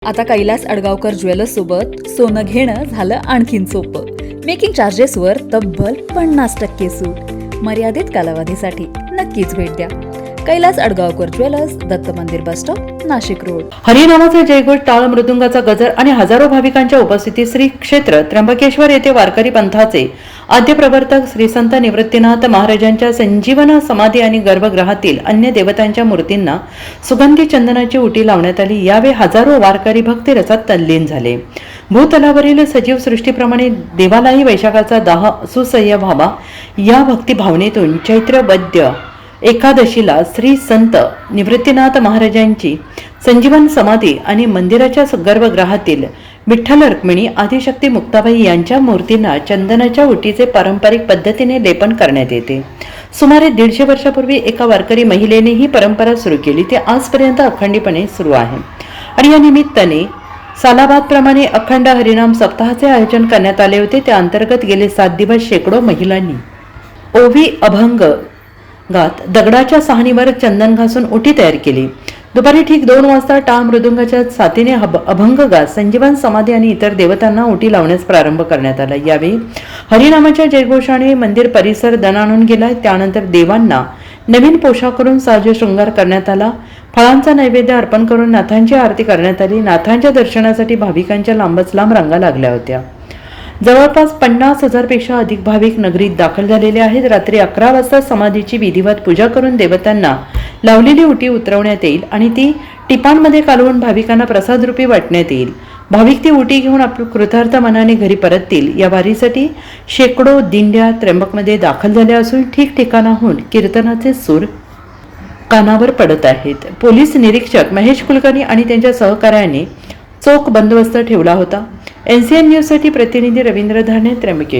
आता कैलास अडगावकर ज्वेलर्स सोबत सोनं घेणं झालं आणखीन सोपं. मेकिंग चार्जेसवर तब्बल 50% सूट. मर्यादित कालावधीसाठी नक्कीच भेट द्या. कैलास अडगावकर ज्वेलर्स, दत्त मंदिर बस स्टॉप, नाशिक रोड. हरिनामाचा जयघोष, टाळ मृदुंगाचा गजर आणि हजारो भाविकांच्या उपस्थितीत श्री क्षेत्र त्र्यंबकेश्वर येथे वारकरी पंथाचे आद्य प्रवर्तक श्री संत निवृत्तीनाथ महाराजांच्या संजीवन समाधी आणि गर्भगृहातील अन्य देवतांच्या मूर्तींना सुगंधी चंदनाची उटी लावण्यात आली. यावेळी हजारो वारकरी भक्ती रसात तल्लीन झाले. भूतलावरील सजीव सृष्टीप्रमाणे देवालाही वैशाखाचा दाह सुसह्य व्हावा या भक्ती भावनेतून चैत्र वद्य एकादशीला श्री संत निवृत्तीनाथ महाराजांची संजीवन समाधी आणि मंदिराच्या गर्भगृहातील विठ्ठल रुक्मिणी आदिशक्ती मुक्ताबाई यांच्या मूर्तींना चंदनाच्या उटीचे पारंपरिक पद्धतीने लेपन करण्यात येते. सुमारे 150 वर्षापूर्वी एका वारकरी महिलेने ही परंपरा सुरू केली. ती आजपर्यंत अखंडीपणे सुरू आहे आणि या निमित्ताने सालाबादप्रमाणे अखंड हरिनाम सप्ताहाचे आयोजन करण्यात आले होते. त्या अंतर्गत गेले 7 दिवस शेकडो महिलांनी ओवी अभंग गात दगडाच्या सहाणीवर चंदन घासून उटी तयार केली. दुपारी ठीक 2 वाजता टाळ मृदुंगाच्या साथीने अभंग गात संजीवन समाधी आणि इतर देवतांना उटी लावण्यास प्रारंभ करण्यात आला. यावेळी हरिनामाच्या जयघोषाने मंदिर परिसर दणाणून गेला. त्यानंतर देवांना नवीन पोशाख करून साज शृंगार करण्यात आला. फळांचा नैवेद्य अर्पण करून नाथांची आरती करण्यात आली. नाथांच्या दर्शनासाठी भाविकांच्या लांबच लांब रांगा लागल्या होत्या. जवळपास 50,000 पेक्षा अधिक भाविक नगरीत दाखल झालेले आहेत. रात्री 11 वाजता समाधीची विधिवत पूजा करून देवतांना लावलेली उटी उतरवण्यात येईल आणि ती टिपांमध्ये कालवून भाविकांना प्रसाद रूपी वाटण्यात येईल. भाविक ती उटी घेऊन आपल्या कृतार्थ मनाने घरी परततील. या वारीसाठी शेकडो दिंड्या त्र्यंबकमध्ये दाखल झाल्या असून ठिकठिकाणाहून कीर्तनाचे सूर कानावर पडत आहेत. पोलीस निरीक्षक महेश कुलकर्णी आणि त्यांच्या सहकार्याने चोख बंदोबस्त ठेवला होता. NCN न्यूज साठी प्रतिनिधी रवींद्र धारणे, त्र्यंबकेश्वर.